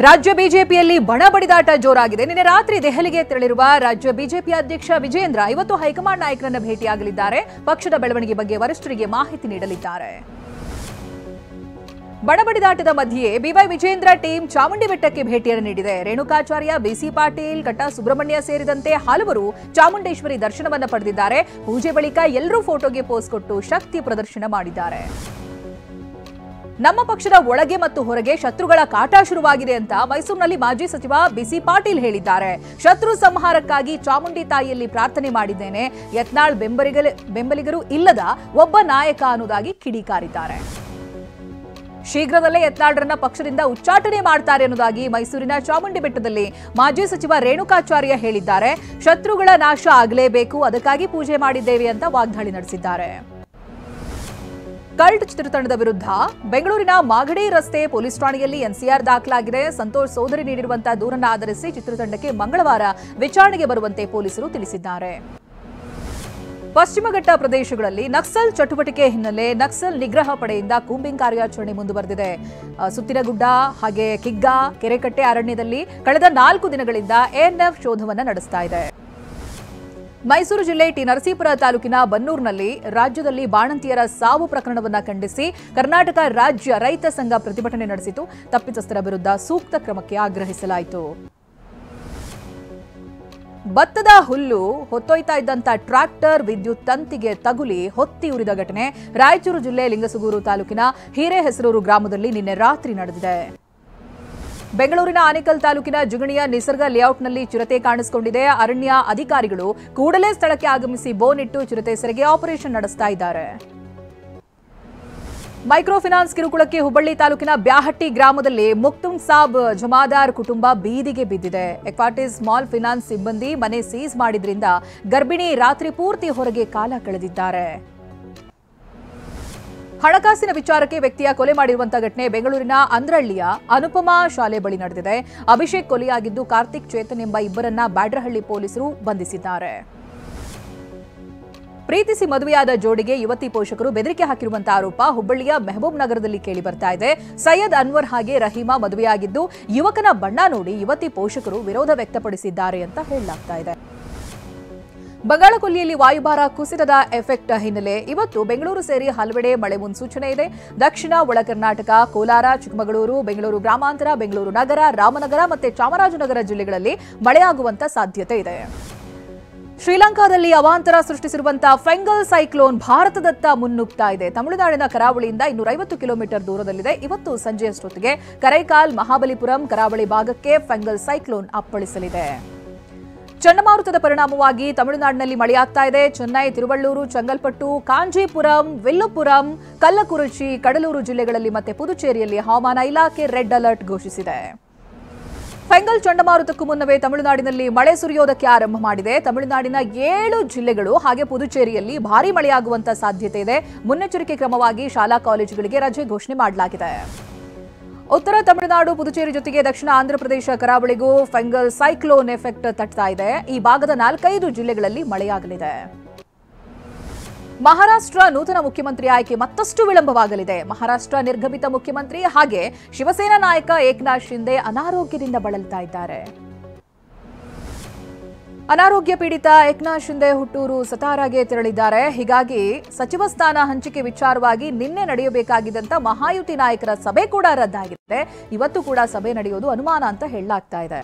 ರಾಜ್ಯ ಬಿಜೆಪಿಯಲ್ಲಿ ಬಣಬಡಿದಾಟ ಜೋರಾಗಿದೆ. ನಿನ್ನೆ ರಾತ್ರಿ ದೆಹಲಿಗೆ ತೆರಳಿರುವ ರಾಜ್ಯ ಬಿಜೆಪಿ ಅಧ್ಯಕ್ಷ ವಿಜೇಂದ್ರ ಇವತ್ತು ಹೈಕಮಾಂಡ್ ನಾಯಕರನ್ನು ಭೇಟಿಯಾಗಲಿದ್ದಾರೆ. ಪಕ್ಷದ ಬೆಳವಣಿಗೆ ಬಗ್ಗೆ ವರಿಷ್ಠರಿಗೆ ಮಾಹಿತಿ ನೀಡಲಿದ್ದಾರೆ. ಬಣಬಡಿದಾಟದ ಮಧ್ಯೆ ಬಿವೈ ವಿಜೇಂದ್ರ ಟೀಮ್ ಚಾಮುಂಡಿ ಬೆಟ್ಟಕ್ಕೆ ಭೇಟಿಯನ್ನು ನೀಡಿದೆ. ರೇಣುಕಾಚಾರ್ಯ, ಬಿಸಿ ಪಾಟೀಲ್, ಕಟ್ಟಾ ಸುಬ್ರಹ್ಮಣ್ಯ ಸೇರಿದಂತೆ ಹಲವರು ಚಾಮುಂಡೇಶ್ವರಿ ದರ್ಶನವನ್ನು ಪಡೆದಿದ್ದಾರೆ. ಪೂಜೆ ಬಳಿಕ ಎಲ್ಲರೂ ಫೋಟೋಗೆ ಪೋಸ್ ಕೊಟ್ಟು ಶಕ್ತಿ ಪ್ರದರ್ಶನ ಮಾಡಿದ್ದಾರೆ. ನಮ್ಮ ಪಕ್ಷದ ಒಳಗೆ ಮತ್ತು ಹೊರಗೆ ಶತ್ರುಗಳ ಕಾಟ ಶುರುವಾಗಿದೆ ಅಂತ ಮೈಸೂರಿನಲ್ಲಿ ಮಾಜಿ ಸಚಿವ ಬಿಸಿ ಪಾಟೀಲ್ ಹೇಳಿದ್ದಾರೆ. ಶತ್ರು ಸಂಹಾರಕ್ಕಾಗಿ ಚಾಮುಂಡಿ ತಾಯಿಯಲ್ಲಿ ಪ್ರಾರ್ಥನೆ ಮಾಡಿದ್ದೇನೆ. ಯತ್ನಾಳ್ ಬೆಂಬಲಿಗರು ಇಲ್ಲದ ಒಬ್ಬ ನಾಯಕ ಅನ್ನೋದಾಗಿ ಕಿಡಿಕಾರಿದ್ದಾರೆ. ಶೀಘ್ರದಲ್ಲೇ ಯತ್ನಾಳ್ರನ್ನ ಪಕ್ಷದಿಂದ ಉಚ್ಚಾಟನೆ ಮಾಡ್ತಾರೆ ಅನ್ನೋದಾಗಿ ಮೈಸೂರಿನ ಚಾಮುಂಡಿ ಬೆಟ್ಟದಲ್ಲಿ ಮಾಜಿ ಸಚಿವ ರೇಣುಕಾಚಾರ್ಯ ಹೇಳಿದ್ದಾರೆ. ಶತ್ರುಗಳ ನಾಶ ಆಗಲೇಬೇಕು, ಅದಕ್ಕಾಗಿ ಪೂಜೆ ಮಾಡಿದ್ದೇವೆ ಅಂತ ವಾಗ್ದಾಳಿ ನಡೆಸಿದ್ದಾರೆ. ಕಲ್ಟ್ ಚಿತ್ರತಂಡದ ವಿರುದ್ಧ ಬೆಂಗಳೂರಿನ ಮಾಗಡಿ ರಸ್ತೆ ಪೊಲೀಸ್ ಠಾಣೆಯಲ್ಲಿ ಎನ್ಸಿಆರ್ ದಾಖಲಾಗಿದೆ. ಸಂತೋಷ್ ಸೋದರಿ ನೀಡಿರುವಂತಹ ದೂರನ್ನು ಆಧರಿಸಿ ಚಿತ್ರತಂಡಕ್ಕೆ ಮಂಗಳವಾರ ವಿಚಾರಣೆಗೆ ಬರುವಂತೆ ಪೊಲೀಸರು ತಿಳಿಸಿದ್ದಾರೆ. ಪಶ್ಚಿಮ ಘಟ್ಟ ಪ್ರದೇಶಗಳಲ್ಲಿ ನಕ್ಸಲ್ ಚಟುವಟಿಕೆ ಹಿನ್ನೆಲೆ ನಕ್ಸಲ್ ನಿಗ್ರಹ ಪಡೆಯಿಂದ ಕೂಂಬಿಂಗ್ ಕಾರ್ಯಾಚರಣೆ ಮುಂದುವರೆದಿದೆ. ಸುತ್ತಿನಗುಡ್ಡ ಹಾಗೆ ಕಿಗ್ಗಾ, ಕೆರೆಕಟ್ಟೆ ಅರಣ್ಯದಲ್ಲಿ ಕಳೆದ 4 ದಿನಗಳಿಂದ ಎಎನ್ಎಫ್ ಶೋಧವನ್ನು ನಡೆಸ್ತಾ ಇದೆ. ಮೈಸೂರು ಜಿಲ್ಲೆ ಟಿ ನರಸೀಪುರ ತಾಲೂಕಿನ ಬನ್ನೂರಿನಲ್ಲಿ ರಾಜ್ಯದಲ್ಲಿ ಬಾಣಂತಿಯರ ಸಾವು ಪ್ರಕರಣವನ್ನು ಖಂಡಿಸಿ ಕರ್ನಾಟಕ ರಾಜ್ಯ ರೈತ ಸಂಘ ಪ್ರತಿಭಟನೆ ನಡೆಸಿತು. ತಪ್ಪಿತಸ್ಥರ ವಿರುದ್ಧ ಸೂಕ್ತ ಕ್ರಮಕ್ಕೆ ಆಗ್ರಹಿಸಲಾಯಿತು. ಭತ್ತದ ಹುಲ್ಲು ಹೊತ್ತೊಯ್ತಾ ಇದ್ದಂತ ಟ್ರಾಕ್ಟರ್ ವಿದ್ಯುತ್ ತಂತಿಗೆ ತಗುಲಿ ಹೊತ್ತಿ ಉರಿದ ಘಟನೆ ರಾಯಚೂರು ಜಿಲ್ಲೆ ಲಿಂಗಸುಗೂರು ತಾಲೂಕಿನ ಹಿರೇಹೆಸರೂರು ಗ್ರಾಮದಲ್ಲಿ ನಿನ್ನೆ ರಾತ್ರಿ ನಡೆದಿದೆ. ಬೆಂಗಳೂರಿನ ಆನೇಕಲ್ ತಾಲೂಕಿನ ಜುಗಣಿಯ ನಿಸರ್ಗ ಲೇಔಟ್ನಲ್ಲಿ ಚಿರತೆ ಕಾಣಿಸಿಕೊಂಡಿದೆ. ಅರಣ್ಯ ಅಧಿಕಾರಿಗಳು ಕೂಡಲೇ ಸ್ಥಳಕ್ಕೆ ಆಗಮಿಸಿ ಬೋನಿಟ್ಟು ಚಿರತೆ ಸೆರೆಗೆ ಆಪರೇಷನ್ ನಡೆಸ್ತಾ ಇದ್ದಾರೆ. ಮೈಕ್ರೋ ಫಿನಾನ್ಸ್ ಕಿರುಕುಳಕ್ಕೆ ಹುಬ್ಬಳ್ಳಿ ತಾಲೂಕಿನ ಬ್ಯಾಹಟ್ಟಿ ಗ್ರಾಮದಲ್ಲಿ ಮುಕ್ತುಮ್ ಸಾಬ್ ಜಮಾದಾರ್ ಕುಟುಂಬ ಬೀದಿಗೆ ಬಿದ್ದಿದೆ. ಎಕ್ವಾಟಿಸ್ ಸ್ಮಾಲ್ ಫಿನಾನ್ಸ್ ಸಿಬ್ಬಂದಿ ಮನೆ ಸೀಸ್ ಮಾಡಿದ್ರಿಂದ ಗರ್ಭಿಣಿ ರಾತ್ರಿ ಪೂರ್ತಿ ಹೊರಗೆ ಕಾಲ ಕಳೆದಿದ್ದಾರೆ. ಹಣಕಾಸಿನ ವಿಚಾರಕ್ಕೆ ವ್ಯಕ್ತಿಯ ಕೊಲೆ ಮಾಡಿರುವಂತಹ ಘಟನೆ ಬೆಂಗಳೂರಿನ ಅಂದ್ರಹಳ್ಳಿಯ ಅನುಪಮಾ ಶಾಲೆ ಬಳಿ ನಡೆದಿದೆ. ಅಭಿಷೇಕ್ ಕೊಲೆಯಾಗಿದ್ದು ಕಾರ್ತಿಕ್ ಚೇತನ್ ಎಂಬ ಇಬ್ಬರನ್ನ ಬ್ಯಾಡ್ರಹಳ್ಳಿ ಪೊಲೀಸರು ಬಂಧಿಸಿದ್ದಾರೆ. ಪ್ರೀತಿಸಿ ಮದುವೆಯಾದ ಜೋಡಿಗೆ ಯುವತಿ ಪೋಷಕರು ಬೆದರಿಕೆ ಹಾಕಿರುವಂತಹ ಆರೋಪ ಹುಬ್ಬಳ್ಳಿಯ ಮೆಹಬೂಬ್ ನಗರದಲ್ಲಿ ಕೇಳಿ ಬರ್ತಾ ಇದೆ. ಸೈಯದ್ ಅನ್ವರ್ ಹಾಗೆ ರಹೀಮಾ ಮದುವೆಯಾಗಿದ್ದು ಯುವಕನ ಬಣ್ಣ ನೋಡಿ ಯುವತಿ ಪೋಷಕರು ವಿರೋಧ ವ್ಯಕ್ತಪಡಿಸಿದ್ದಾರೆ ಅಂತ ಹೇಳಲಾಗ್ತಾ ಇದೆ. ಬಂಗಾಳಕೊಲ್ಲಿಯಲ್ಲಿ ವಾಯುಭಾರ ಕುಸಿತದ ಎಫೆಕ್ಟ್ ಹಿನ್ನೆಲೆ ಇವತ್ತು ಬೆಂಗಳೂರು ಸೇರಿ ಹಲವೆಡೆ ಮಳೆ ಮುನ್ಸೂಚನೆ ಇದೆ. ದಕ್ಷಿಣ ಒಳ ಕರ್ನಾಟಕ, ಕೋಲಾರ, ಚಿಕ್ಕಮಗಳೂರು, ಬೆಂಗಳೂರು ಗ್ರಾಮಾಂತರ, ಬೆಂಗಳೂರು ನಗರ, ರಾಮನಗರ ಮತ್ತು ಚಾಮರಾಜನಗರ ಜಿಲ್ಲೆಗಳಲ್ಲಿ ಮಳೆಯಾಗುವಂತ ಸಾಧ್ಯತೆ ಇದೆ. ಶ್ರೀಲಂಕಾದಲ್ಲಿ ಅವಾಂತರ ಸೃಷ್ಟಿಸಿರುವಂತಹ ಫೆಂಗಲ್ ಸೈಕ್ಲೋನ್ ಭಾರತದತ್ತ ಮುನ್ನುಗ್ತಾ ಇದೆ. ತಮಿಳುನಾಡಿನ ಕರಾವಳಿಯಿಂದ 250 ಕಿಲೋಮೀಟರ್ ದೂರದಲ್ಲಿದೆ. ಇವತ್ತು ಸಂಜೆಯಷ್ಟೊತ್ತಿಗೆ ಕರೈಕಾಲ್, ಮಹಾಬಲಿಪುರಂ ಕರಾವಳಿ ಭಾಗಕ್ಕೆ ಫೆಂಗಲ್ ಸೈಕ್ಲೋನ್ ಅಪ್ಪಳಿಸಲಿದೆ. ಚಂಡಮಾರುತದ ಪರಿಣಾಮವಾಗಿ ತಮಿಳುನಾಡಿನಲ್ಲಿ ಮಳೆಯಾಗ್ತಾ ಇದೆ. ಚೆನ್ನೈ, ತಿರುವಳ್ಳೂರು, ಚಂಗಲ್ಪಟ್ಟು, ಕಾಂಜೀಪುರಂ, ವಿಲ್ಲುಪುರಂ, ಕಲ್ಲಕುರುಚಿ, ಕಡಲೂರು ಜಿಲ್ಲೆಗಳಲ್ಲಿ ಮತ್ತೆ ಪುದುಚೇರಿಯಲ್ಲಿ ಹವಾಮಾನ ಇಲಾಖೆ ರೆಡ್ ಅಲರ್ಟ್ ಘೋಷಿಸಿದೆ. ಫೆಂಗಲ್ ಚಂಡಮಾರುತಕ್ಕೂ ಮುನ್ನವೇ ತಮಿಳುನಾಡಿನಲ್ಲಿ ಮಳೆ ಸುರಿಯೋದಕ್ಕೆ ಆರಂಭ ಮಾಡಿದೆ. ತಮಿಳುನಾಡಿನ 7 ಜಿಲ್ಲೆಗಳು ಹಾಗೆ ಪುದುಚೇರಿಯಲ್ಲಿ ಭಾರೀ ಮಳೆಯಾಗುವಂತ ಸಾಧ್ಯತೆ ಇದೆ. ಮುನ್ನೆಚ್ಚರಿಕೆ ಕ್ರಮವಾಗಿ ಶಾಲಾ ಕಾಲೇಜುಗಳಿಗೆ ರಜೆ ಘೋಷಣೆ ಮಾಡಲಾಗಿದೆ. ಉತ್ತರ ತಮಿಳುನಾಡು, ಪುದುಚೇರಿ ಜೊತೆಗೆ ದಕ್ಷಿಣ ಆಂಧ್ರಪ್ರದೇಶ ಕರಾವಳಿಗೂ ಫೆಂಗಲ್ ಸೈಕ್ಲೋನ್ ಎಫೆಕ್ಟ್ ತಟ್ತಾ ಇದೆ. ಈ ಭಾಗದ 4-5 ಜಿಲ್ಲೆಗಳಲ್ಲಿ ಮಳೆಯಾಗಲಿದೆ. ಮಹಾರಾಷ್ಟ್ರ ನೂತನ ಮುಖ್ಯಮಂತ್ರಿ ಆಯ್ಕೆ ಮತ್ತಷ್ಟು ವಿಳಂಬವಾಗಲಿದೆ. ಮಹಾರಾಷ್ಟ್ರ ನಿರ್ಗಮಿತ ಮುಖ್ಯಮಂತ್ರಿ ಹಾಗೆ ಶಿವಸೇನಾ ನಾಯಕ ಏಕನಾಥ್ ಶಿಂದೆ ಅನಾರೋಗ್ಯದಿಂದ ಬಳಲ್ತಾ ಇದ್ದಾರೆ. ಅನಾರೋಗ್ಯ ಪೀಡಿತ ಏಕನಾಥ್ ಶಿಂದೆ ಹುಟ್ಟೂರು ಸತಾರಾಗೆ ತೆರಳಿದ್ದಾರೆ. ಹೀಗಾಗಿ ಸಚಿವ ಸ್ಥಾನ ಹಂಚಿಕೆ ವಿಚಾರವಾಗಿ ನಿನ್ನೆ ನಡೆಯಬೇಕಾಗಿದ್ದಂತ ಮಹಾಯುತಿ ನಾಯಕರ ಸಭೆ ಕೂಡ ರದ್ದಾಗಿದೆ. ಇವತ್ತು ಕೂಡ ಸಭೆ ನಡೆಯೋದು ಅನುಮಾನ ಅಂತ ಹೇಳಲಾಗ್ತಾ ಇದೆ.